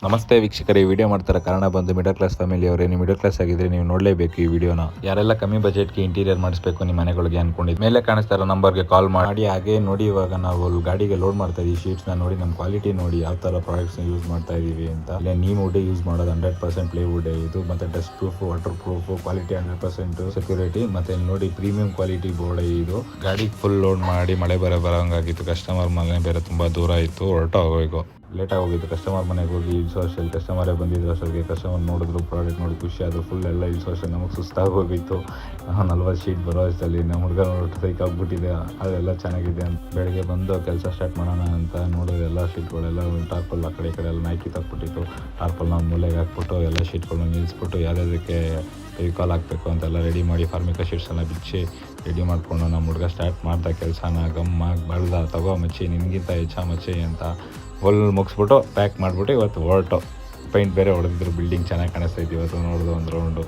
ನಮಸ್ತೆ ವೀಕ್ಷಕರೇ, ಈ ವಿಡಿಯೋ ಮಾಡ್ತಾರೆ ಕಾರಣ ಬಂದು ಮಿಡಲ್ ಕ್ಲಾಸ್ ಫ್ಯಾಮಿಲಿ ಅವರೇ. ನೀವು ಮಿಡಲ್ ಕ್ಲಾಸ್ ಆಗಿದ್ರೆ ನೀವು ನೋಡಲೇಬೇಕು ಈ ವಿಡಿಯೋನ. ಯಾರೆಲ್ಲ ಕಮ್ಮಿ ಬಜೆಟ್ಗೆ ಇಂಟೀರಿಯರ್ ಮಾಡಿಸಬೇಕು ನಿಮ್ಮ ಮನೆಗಳಿಗೆ ಅನ್ಕೊಂಡಿದ್ದು ಮೇಲೆ ಕಾಣಿಸ್ತಾ ಇರೋ ನಂಬರ್ಗೆ ಕಾಲ್ ಮಾಡಿ. ಹಾಗೆ ನೋಡಿ, ಇವಾಗ ನಾವು ಗಾಡಿಗೆ ಲೋಡ್ ಮಾಡ್ತಾ ಇದೀವಿ ಶೀಟ್ಸ್ನ. ನೋಡಿ ನಮ್ಮ ಕ್ವಾಲಿಟಿ ನೋಡಿ, ಯಾವ ಥರ ಪ್ರಾಡಕ್ಟ್ಸ್ನ ಯೂಸ್ ಮಾಡ್ತಾ ಇದೀವಿ ಅಂತ. ಇಲ್ಲೇ ನೀಮ್ ವುಡ್ ಯೂಸ್ ಮಾಡೋದು 100% ಪ್ಲೇ ವುಡ್ ಇದು, ಮತ್ತೆ dust proof, water proof, quality 100% security. ಮತ್ತೆ ನೋಡಿ ಪ್ರೀಮಿಯಂ ಕ್ವಾಲಿಟಿ ಬೋರ್ಡ್ ಇದು. ಗಾಡಿ ಫುಲ್ ಲೋಡ್ ಮಾಡಿ ಮಳೆ ಬರೋಂಗಾಗಿತ್ತು. ಕಸ್ಟಮರ್ ಮನೆ ಬೇರೆ ತುಂಬಾ ದೂರ ಇತ್ತು, ಹೊರಟೋಗೋಯ್ತು. ಲೇಟಾಗಿ ಹೋಗಿತ್ತು. ಕಸ್ಟಮರ್ ಮನೆಗೆ ಹೋಗಿ ಇಳಿಸೋ ಅಷ್ಟಲ್ಲಿ ಕಸ್ಟಮರೇ ಬಂದಿದ್ರು. ಅಷ್ಟೊತ್ತಿಗೆ ಕಸ್ಟಮರ್ ನೋಡಿದ್ರು, ಪ್ರಾಡಕ್ಟ್ ನೋಡಿ ಖುಷಿ ಆದರು. ಫುಲ್ ಎಲ್ಲ ಇಳಿಸೋ ಅಷ್ಟಲ್ಲಿ ನಮಗೆ ಸುಸ್ತಾಗಿ ಹೋಗಿತ್ತು. 40 ಶೀಟ್ ಬರೋ ಅಷ್ಟರಲ್ಲಿ ನಮ್ಮ ಹುಡುಗ ನೋಡಿ ಸೈಕ್ ಆಗಿಬಿಟ್ಟಿದೆ. ಅದೆಲ್ಲ ಚೆನ್ನಾಗಿದೆ ಅಂತ ಬೆಳಗ್ಗೆ ಬಂದು ಕೆಲಸ ಸ್ಟಾರ್ಟ್ ಮಾಡೋಣ ಅಂತ ನೋಡಿದ್ರೆ ಎಲ್ಲ ಶೀಟ್ಗಳೆಲ್ಲ ಟಾರ್ಪಲ್ ಆ ಕಡೆ ಈ ಕಡೆ ಎಲ್ಲ ನಾಯ್ಕಿ ತಗ್ಬಿಟ್ಟಿತ್ತು. ಟಾರ್ಪಲ್ನ ಮೂಲೆಗೆ ಹಾಕ್ಬಿಟ್ಟು ಎಲ್ಲ ಶೀಟ್ಗಳನ್ನ ನಿಲ್ಲಿಸ್ಬಿಟ್ಟು ಯಾವುದಕ್ಕೆ ಕಾಲ್ ಹಾಕಬೇಕು ಅಂತೆಲ್ಲ ರೆಡಿ ಮಾಡಿ ಫಾರ್ಮಿಕಾ ಶೀಟ್ಸ್ ಎಲ್ಲ ಬಿಚ್ಚಿ ರೆಡಿ ಮಾಡಿಕೊಂಡು ನಮ್ಮ ಹುಡುಗ ಸ್ಟಾರ್ಟ್ ಮಾಡ್ದ ಕೆಲಸನ. ಗಮ್ಮಾಗಿ ಬಳ್ದ, ತಗೋ ಮಚ್ಚಿ ನಿನಗಿಂತ ಹೆಚ್ಚ ಮಚ್ಚಿ ಅಂತ ಮುಗಿಸ್ಬಿಟ್ಟು ಪ್ಯಾಕ್ ಮಾಡಿಬಿಟ್ಟು ಇವತ್ತು ಹೊರಟು. ಪೈಂಟ್ ಬೇರೆ ಹೊಡೆದಿದ್ರು, ಬಿಲ್ಡಿಂಗ್ ಚೆನ್ನಾಗಿ ಕಾಣಿಸ್ತೈತಿ ಇವತ್ತು ನೋಡಿದ್ರು ಒಂದು ರೌಂಡು.